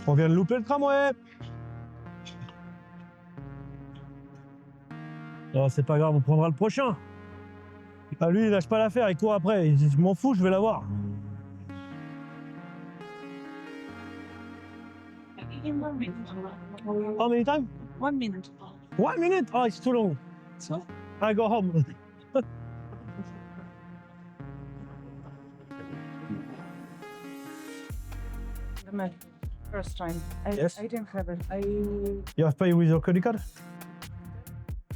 On vient de louper le tramway. Non, c'est pas grave, on prendra le prochain. Ah, lui, il lâche pas l'affaire, il court après. Il dit, je m'en fous, je vais l'avoir. How many time? 1 minute. 1 minute? Oh, it's too long. So? I go home. First time. Yes. I didn't have it. You have paid with your credit card?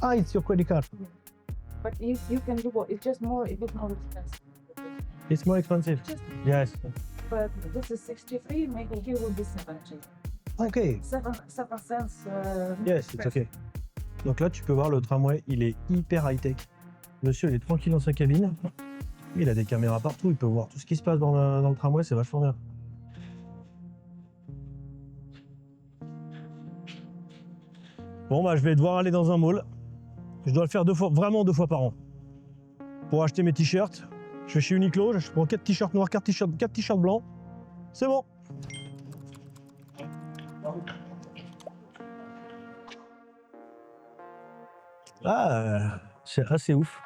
Ah, it's your credit card. But you can do what? It's just more, a bit more expensive. It's more expensive. Just, Yes. but this is 63, maybe here will be 70. Okay. 7 cents. Yes, it's okay. Donc là, tu peux voir le tramway, il est hyper high-tech. Monsieur, il est tranquille dans sa cabine. Il a des caméras partout, il peut voir tout ce qui se passe dans le tramway, c'est vachement bien. Bon, bah, je vais devoir aller dans un mall. Je dois le faire vraiment deux fois par an. Pour acheter mes t-shirts, je vais chez Uniqlo, je prends 4 t-shirts noirs, 4 t-shirts blancs. C'est bon. Ah, c'est assez ouf.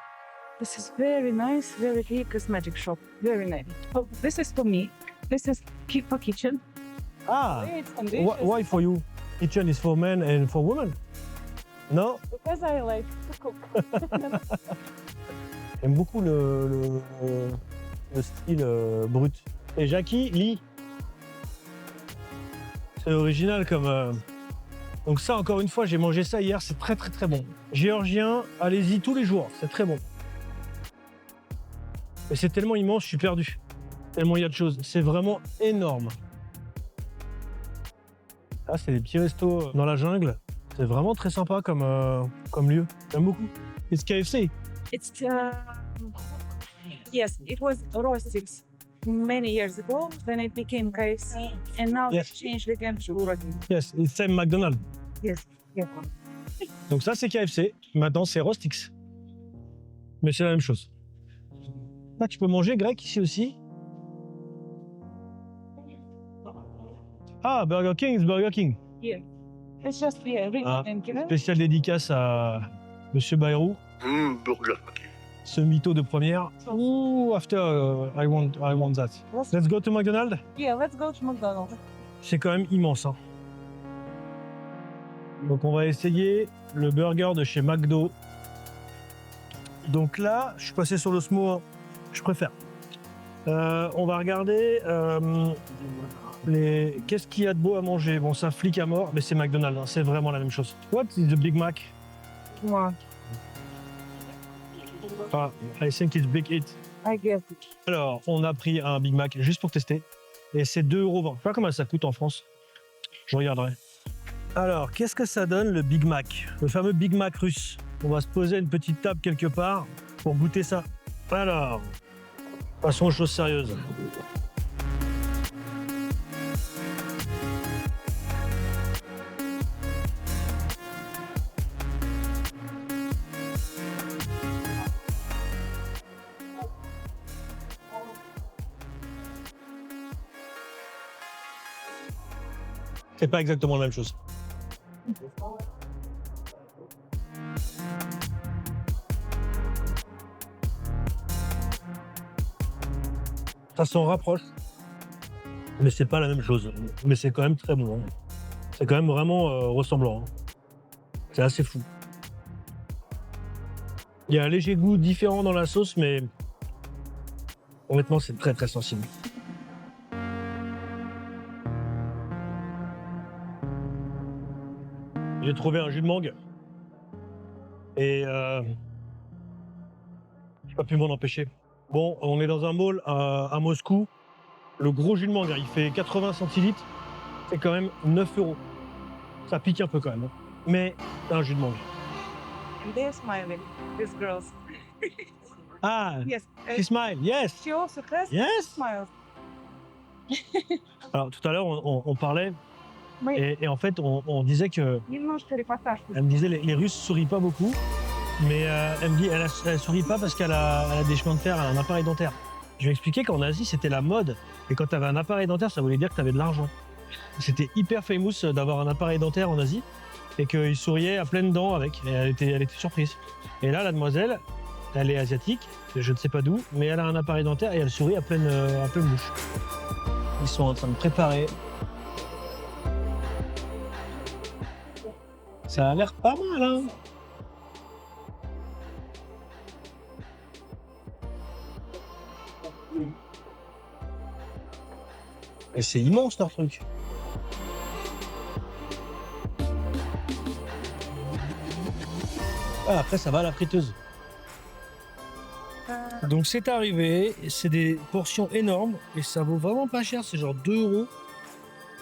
This is very nice, very clean cosmetic shop. Very nice. Oh, this is for me. This is for kitchen. Ah, It's conditions. why for you? Kitchen is for men and for women? No? Because I like to cook. J'aime beaucoup le style brut. Et Jackie, lit. C'est original comme... Donc ça, encore une fois, j'ai mangé ça hier, c'est très très très bon. Géorgien, allez-y tous les jours, c'est très bon. Et c'est tellement immense, je suis perdu. Tellement il y a de choses, c'est vraiment énorme. Ah, c'est des petits restos dans la jungle. C'est vraiment très sympa comme lieu. J'aime beaucoup. It's KFC. It's yes, it was Rostix many years ago. Then it became KFC, and now Yes. it's changed again to Rostix. Yes, it's same McDonald's. Yes, yeah. Donc ça, c'est KFC. Maintenant, c'est Rostix. Mais c'est la même chose. Là, tu peux manger grec ici aussi. Ah, Burger King, it's Burger King. Yeah. It's just written Ah. in Kenya. Spécial dédicace à Monsieur Bayrou, Burger. ce mytho de première. Ouh, after, I want that. Let's go to McDonald's. Yeah, let's go to McDonald's. C'est quand même immense, hein. Donc on va essayer le burger de chez McDo. Donc là, je suis passé sur l'Osmo, hein. Je préfère. On va regarder qu'est-ce qu'il y a de beau à manger. Bon, ça flic à mort, mais c'est McDonald's, hein. C'est vraiment la même chose. What is the Big Mac? Wow, Ah, I think it's Big Hit. I guess. Alors, on a pris un Big Mac juste pour tester. Et c'est 2,20 €. Je sais pas combien ça coûte en France. Je regarderai. Alors, qu'est-ce que ça donne le Big Mac? Le fameux Big Mac russe. On va se poser une petite table quelque part pour goûter ça. Alors, passons aux choses sérieuses. C'est pas exactement la même chose. Ça s'en rapproche, mais c'est pas la même chose. Mais c'est quand même très bon, hein. C'est quand même vraiment ressemblant, hein. C'est assez fou. Il y a un léger goût différent dans la sauce, mais honnêtement, c'est très très sensible. J'ai trouvé un jus de mangue et j'ai pas pu m'en empêcher. Bon, on est dans un mall à Moscou. Le gros jus de mangue, il fait 80 centilitres. C'est quand même 9 €. Ça pique un peu quand même, hein. Mais c'est un jus de mangue. And they're smiling, these girls. Ah, Yes. she smile, yes, She also has yes. smiles. Alors tout à l'heure, on parlait Oui. et en fait, on disait que Немножко репортаж. elle me disait les Russes sourient pas beaucoup, mais elle me dit elle sourit pas parce qu'elle a des chemins de fer, elle a un appareil dentaire. Je lui ai expliqué qu'en Asie c'était la mode et quand tu avais un appareil dentaire, ça voulait dire que tu avais de l'argent. C'était hyper famous d'avoir un appareil dentaire en Asie et qu'il souriait à pleines dents avec. Et elle était surprise. Et là, la demoiselle, elle est asiatique, je ne sais pas d'où, mais elle a un appareil dentaire et elle sourit à pleine bouche. Ils sont en train de préparer. Ça a l'air pas mal, hein. Et c'est immense leur truc. Ah, après ça va à la friteuse. Donc c'est arrivé, c'est des portions énormes et ça vaut vraiment pas cher, c'est genre 2 euros.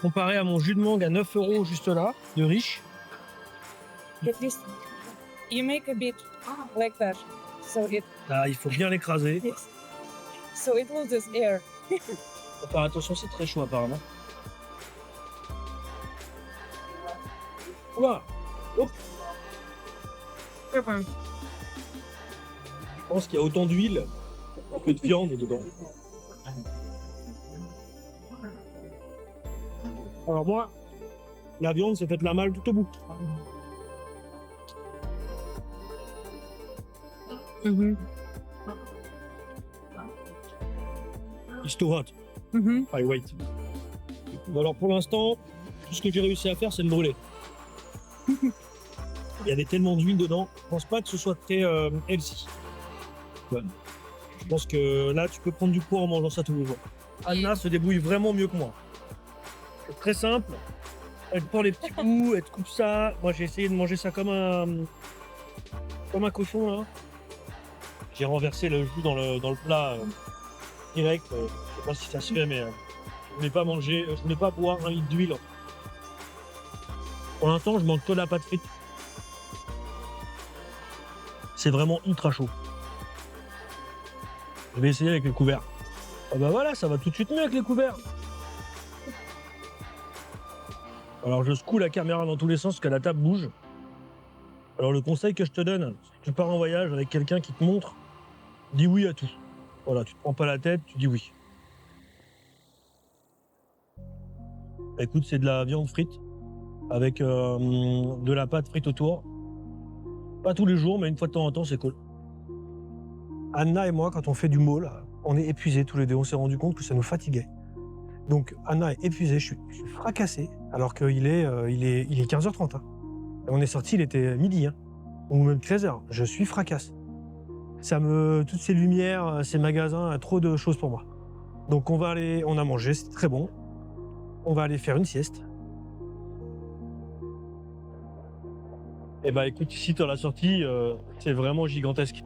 Comparé à mon jus de mangue à 9 euros juste là, de riche. At least you make a bit like that. So it Là, il faut bien l'écraser. yes. So it loses air. Faut faire attention, c'est très chaud apparemment. Ouah. Hop. Pepper. Je pense qu'il y a autant d'huile que de viande dedans. Alors moi, la viande s'est faite la malle tout au bout. Mm-hmm. It's too hot. Mm-hmm. I wait. Alors pour l'instant, tout ce que j'ai réussi à faire, c'est le brûler. Il y avait tellement d'huile dedans, je pense pas que ce soit très healthy. Ouais. Je pense que là, tu peux prendre du poids en mangeant ça tous les jours. Anna se débrouille vraiment mieux que moi. C'est très simple. Elle prend les petits bouts, elle te coupe ça. Moi, j'ai essayé de manger ça comme un cochon là. J'ai renversé le jus dans le plat direct. Je sais pas si ça se fait, mais je voulais pas manger, je voulais pas boire 1 litre d'huile. Pour l'instant, je mange que de la pâte frite. C'est vraiment ultra chaud. Je vais essayer avec les couverts. Ah bah voilà, ça va tout de suite mieux avec les couverts. Alors je secoue la caméra dans tous les sens parce que la table bouge. Alors le conseil que je te donne, si tu pars en voyage avec quelqu'un qui te montre, dis oui à tout. Voilà, tu te prends pas la tête, tu dis oui. Écoute, c'est de la viande frite avec de la pâte frite autour. Pas tous les jours, mais une fois de temps en temps, c'est cool. Anna et moi, quand on fait du mall, on est épuisés tous les deux. On s'est rendu compte que ça nous fatiguait. Donc Anna est épuisée, je suis fracassé, alors qu'il est 15h30. Hein. Et on est sorti, il était midi, hein, ou même 13h. Je suis fracasse. Toutes ces lumières, ces magasins, trop de choses pour moi. Donc on a mangé, c'est très bon. On va aller faire une sieste. Et bah écoute, ici dans la sortie, c'est vraiment gigantesque.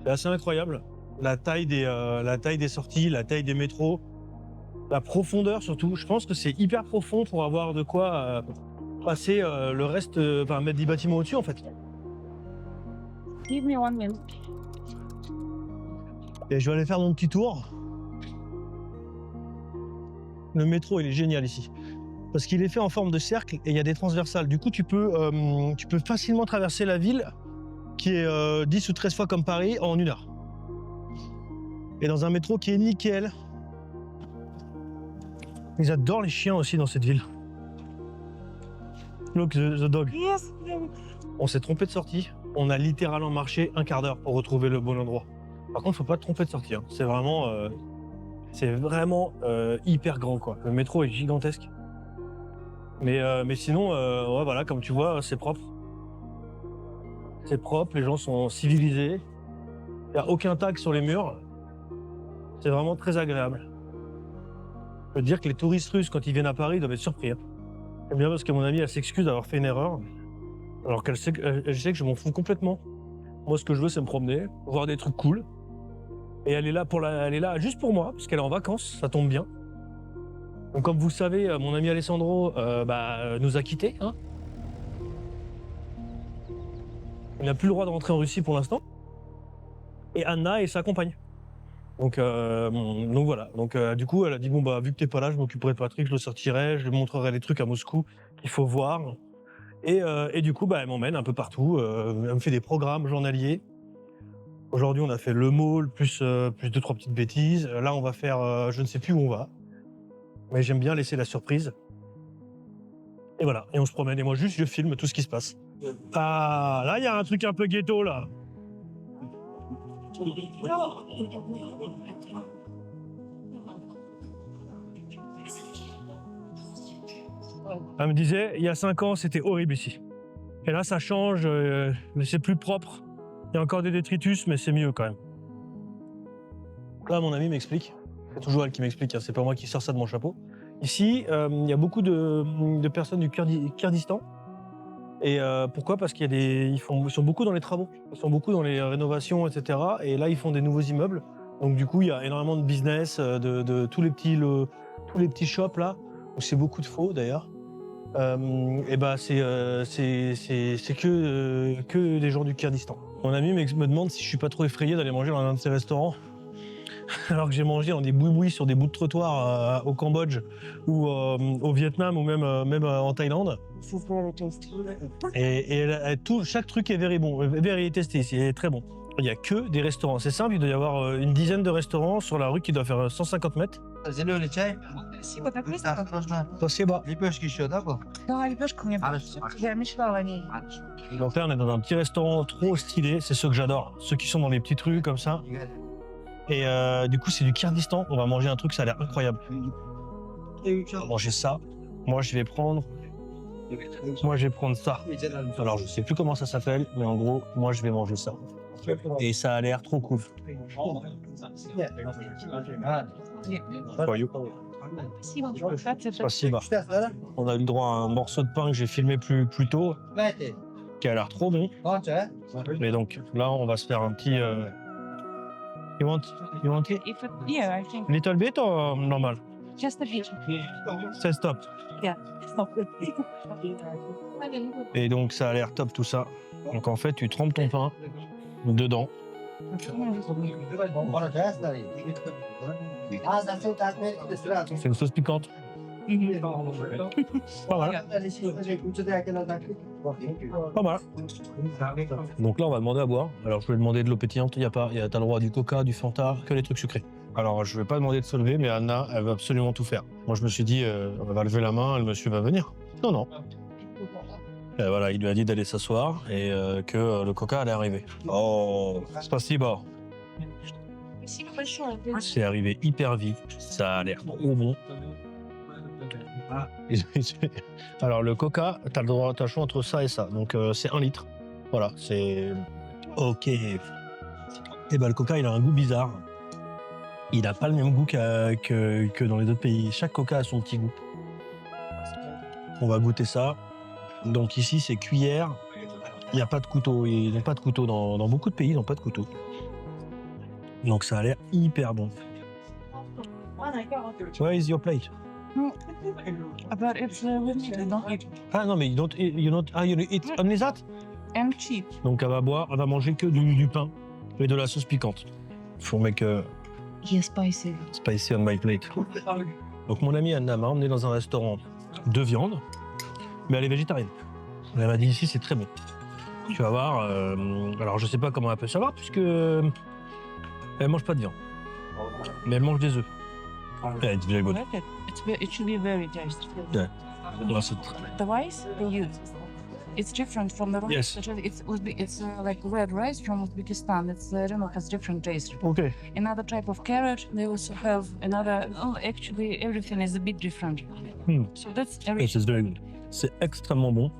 C'est assez incroyable. La taille des sorties, la taille des métros, la profondeur surtout. Je pense que c'est hyper profond pour avoir de quoi passer le reste, mettre des bâtiments au-dessus en fait. Give me 1 minute. Et je vais aller faire mon petit tour. Le métro, il est génial ici. Parce qu'il est fait en forme de cercle et il y a des transversales. Du coup, tu peux facilement traverser la ville, qui est 10 ou 13 fois comme Paris, en 1 heure. Et dans un métro qui est nickel. Ils adorent les chiens aussi dans cette ville. Look, the dog. Yes. On s'est trompé de sortie. On a littéralement marché 1 quart d'heure pour retrouver le bon endroit. Par contre, faut pas te tromper de sortie. Hein. C'est vraiment hyper grand, quoi. Le métro est gigantesque. Mais sinon, ouais, voilà, comme tu vois, c'est propre. C'est propre, les gens sont civilisés. Il n'y a aucun tag sur les murs. C'est vraiment très agréable. Je peux te dire que les touristes russes, quand ils viennent à Paris, doivent être surpris. Hein. J'aime bien parce que mon amie, elle s'excuse d'avoir fait une erreur. Alors qu'elle sait que je m'en fous complètement. Moi, ce que je veux, c'est me promener, voir des trucs cool. Et elle est là juste pour moi, parce qu'elle est en vacances, ça tombe bien. Donc, comme vous le savez, mon ami Alessandro nous a quittés. Hein. Il n'a plus le droit de rentrer en Russie pour l'instant. Et Anna et sa compagne. Donc voilà. Donc du coup, elle a dit bon bah vu que t'es pas là, je m'occuperai de Patrick, je le sortirai, je lui montrerai les trucs à Moscou qu'il faut voir. Et du coup, elle m'emmène un peu partout. Elle me fait des programmes journaliers. Aujourd'hui, on a fait le mall plus 2-3 petites bêtises. Là, on va faire, je ne sais plus où on va. Mais j'aime bien laisser la surprise. Et voilà, et on se promène. Et moi, juste, je filme tout ce qui se passe. Ah, là, il y a un truc un peu ghetto, là. Elle me disait, il y a 5 ans, c'était horrible ici. Et là, ça change, c'est plus propre. Il y a encore des détritus, mais c'est mieux quand même. Là, mon ami m'explique. C'est toujours elle qui m'explique, hein, c'est pas moi qui sors ça de mon chapeau. Ici, il y a beaucoup de personnes du Kurdistan. Et pourquoi? Parce ils sont beaucoup dans les travaux. Ils sont beaucoup dans les rénovations, etc. Et là, ils font des nouveaux immeubles. Donc du coup, il y a énormément de business, de tous les petits shops là. Où c'est beaucoup de faux d'ailleurs. Et bah c'est que des gens du Kurdistan. Mon ami me demande si je suis pas trop effrayé d'aller manger dans un de ces restaurants. Alors que j'ai mangé dans des boui-boui sur des bouts de trottoir au Cambodge ou au Vietnam ou même en Thaïlande. This is very tasty. Et chaque truc est very tasty, c'est très bon. Il n'y a que des restaurants. C'est simple, il doit y avoir une dizaine de restaurants sur la rue qui doit faire 150 mètres. Зеленый чай? Спасибо, так быстро? Так, нужно. Спасибо. Лепешки еще, да, был? Да, лепешка мне Хорошо. Я мечтала о ней. Donc là, on est dans un petit restaurant trop stylé, c'est ceux que j'adore. Ceux qui sont dans les petites rues comme ça. Et du coup, c'est du Kurdistan. On va manger un truc, ça a l'air incroyable. On va manger ça. Moi, je vais prendre ça. Alors, je sais plus comment ça s'appelle, mais en gros, moi, je vais manger ça. Et ça a l'air trop cool. For you. Спасибо. Кстати, Спасибо. On a eu le droit à un morceau de pain que j'ai filmé plus tôt, qui a l'air trop bon. Mais donc, là, on va se faire un petit... You want it? if it, yeah, I think Little bit or normal? just a bit. C'est stop. Yeah. Stop. Et donc, ça a l'air top tout ça. Donc, en fait, tu trempes ton pain dedans. C'est une sauce piquante. Pas mal. Pas mal. Donc là, on va demander à boire. Alors, je vais demander de l'eau pétillante. T'as le droit du coca, du Fanta, que les trucs sucrés. Alors, je vais pas demander de se lever, mais Anna, elle va absolument tout faire. Moi, je me suis dit, on va lever la main, le monsieur va venir. Non, non. Et voilà, il lui a dit d'aller s'asseoir et que le coca allait arriver. Oh, spasibo. Спасибо большое. C'est arrivé hyper vite. Ça a l'air trop bon. Alors, le coca, t'as le choix entre ça et ça. Donc, c'est 1 litre. Voilà, c'est... Ok. Et ben, le coca, il a un goût bizarre. Il n'a pas le même goût que dans les autres pays. Chaque coca a son petit goût. On va goûter ça. Donc ici, c'est cuillère. Il n'y a pas de couteau. Ils n'ont pas de couteau. Dans beaucoup de pays, ils n'ont pas de couteau. Donc ça a l'air hyper bon. Where is your plate? But it's with me, I don't eat. Ah non, mais you eat only that? And cheap. Donc elle va manger que du pain et de la sauce piquante. Faut make Yeah, spicy. spicy on my plate. Donc mon amie Anna m'a emmené dans un restaurant de viande, mais elle est végétarienne. Elle m'a dit ici c'est très bon. Tu vas voir. Alors je sais pas comment elle peut savoir puisque elle mange pas de viande, mais elle mange des œufs. Yeah, it's very good. Like it. It should be very tasty. Yeah. Là, c'est The rice they use, it's different from the rice. Yes. It's like red rice from Uzbekistan. It's has different taste. Ok. Another type of carrot. They also have another. Oh, actually, everything is a bit different. So that's Yes, it's very good. C'est extrêmement bon.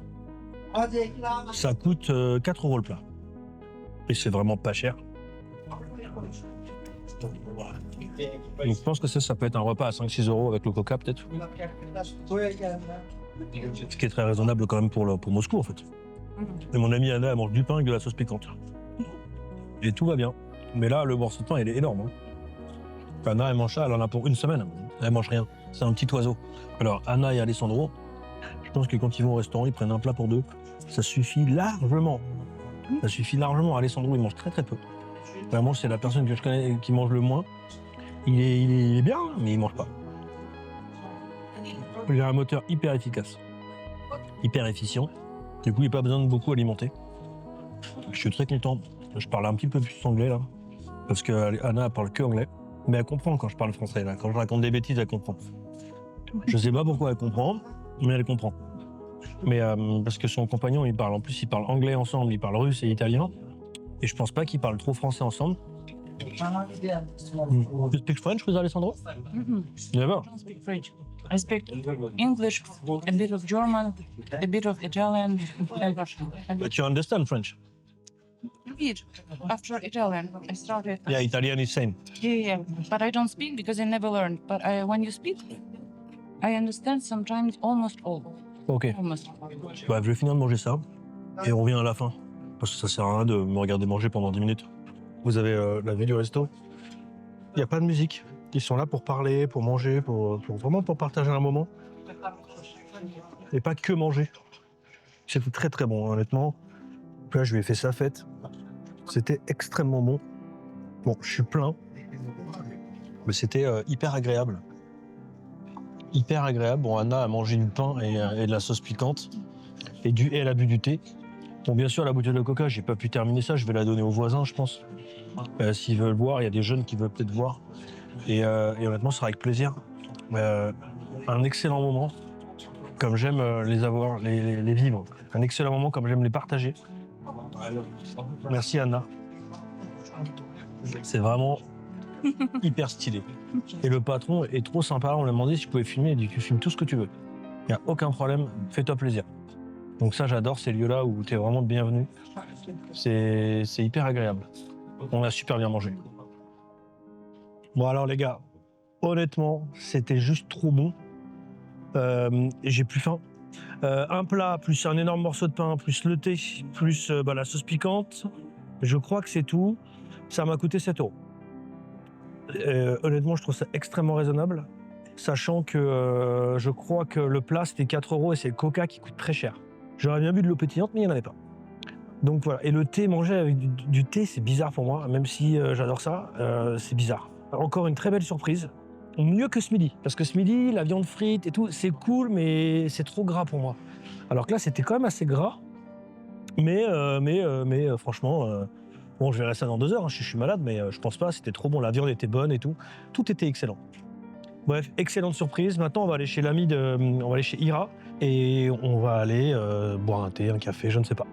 Ça coûte 4 € le plat. Et c'est vraiment pas cher. Donc je pense que ça peut être un repas à 5-6 € avec le coca peut-être. Ce qui est très raisonnable quand même pour Moscou en fait. Et mon amie Anna elle mange du pain avec de la sauce piquante. Et tout va bien. Mais là le morceau de pain il est énorme. Hein. Anna elle mange ça, elle en a pour 1 semaine. Elle mange rien. C'est un petit oiseau. Alors Anna et Alessandro, je pense que quand ils vont au restaurant, ils prennent un plat pour 2. Ça suffit largement. Ça suffit largement. Alessandro il mange très très peu. Vraiment c'est la personne que je connais qui mange le moins. Il est bien, mais il mange pas. Il a un moteur hyper efficace, hyper efficient. Du coup, il n'a pas besoin de beaucoup alimenter. Je suis très content. Je parle un petit peu plus anglais là, parce que Anna parle que anglais, mais elle comprend quand je parle français là. Quand je raconte des bêtises, elle comprend. Je sais pas pourquoi elle comprend, mais elle comprend. Mais parce que son compagnon, en plus, ils parlent anglais ensemble, ils parlent russe et italien. Et je pense pas qu'ils parlent trop français ensemble. You speak French with Alessandro? Never. I don't speak French. I speak English, a bit of German, a bit of Italian, and Russian. But you understand French? A bit. After Italian, I started. Yeah, Italian is same. Yeah. But I don't speak because I never learned. But when you speak, I understand sometimes almost all. Ok. Almost. Bref, je vais finir de manger ça. Et on revient à la fin. Parce que ça sert à rien de me regarder manger pendant 10 minutes. Vous avez la vue du resto. Il n'y a pas de musique. Ils sont là pour parler, pour manger, vraiment pour partager un moment. Et pas que manger. C'était très très bon, honnêtement. Là, je lui ai fait sa fête. C'était extrêmement bon. Bon, je suis plein. Mais c'était hyper agréable. Hyper agréable. Bon, Anna a mangé du pain et de la sauce piquante. Et elle a bu du thé. Bon, bien sûr, la bouteille de coca, j'ai pas pu terminer ça. Je vais la donner aux voisins, je pense. S'ils veulent voir, il y a des jeunes qui veulent peut-être voir. Et honnêtement, ce sera avec plaisir. Un excellent moment, comme j'aime les avoir, les vivre. Un excellent moment, comme j'aime les partager. Merci Anna. C'est vraiment hyper stylé. Et le patron est trop sympa. On lui a demandé si je pouvais filmer. Il a dit tu filmes tout ce que tu veux. Il n'y a aucun problème. Fais-toi plaisir. Donc ça, j'adore ces lieux-là où tu es vraiment bienvenu. C'est hyper agréable. On a super bien mangé. Bon alors les gars, honnêtement, c'était juste trop bon. Et j'ai plus faim. Un plat, plus un énorme morceau de pain, plus le thé, plus la sauce piquante. Je crois que c'est tout. Ça m'a coûté 7 €. Honnêtement, je trouve ça extrêmement raisonnable. Sachant que je crois que le plat, c'était 4 € et c'est le coca qui coûte très cher. J'aurais bien bu de l'eau pétillante, mais il n'y en avait pas. Donc voilà. Et le thé, manger avec du thé, c'est bizarre pour moi. Même si j'adore ça, c'est bizarre. Encore une très belle surprise. Mieux que ce midi. Parce que ce midi, la viande frite et tout, c'est cool, mais c'est trop gras pour moi. Alors que là, c'était quand même assez gras. Mais franchement, bon, je verrai ça dans 2 heures. Hein, je suis malade, mais je pense pas. C'était trop bon. La viande était bonne et tout. Tout était excellent. Bref, excellente surprise. Maintenant, on va aller chez Ira et on va aller boire un thé, un café, je ne sais pas.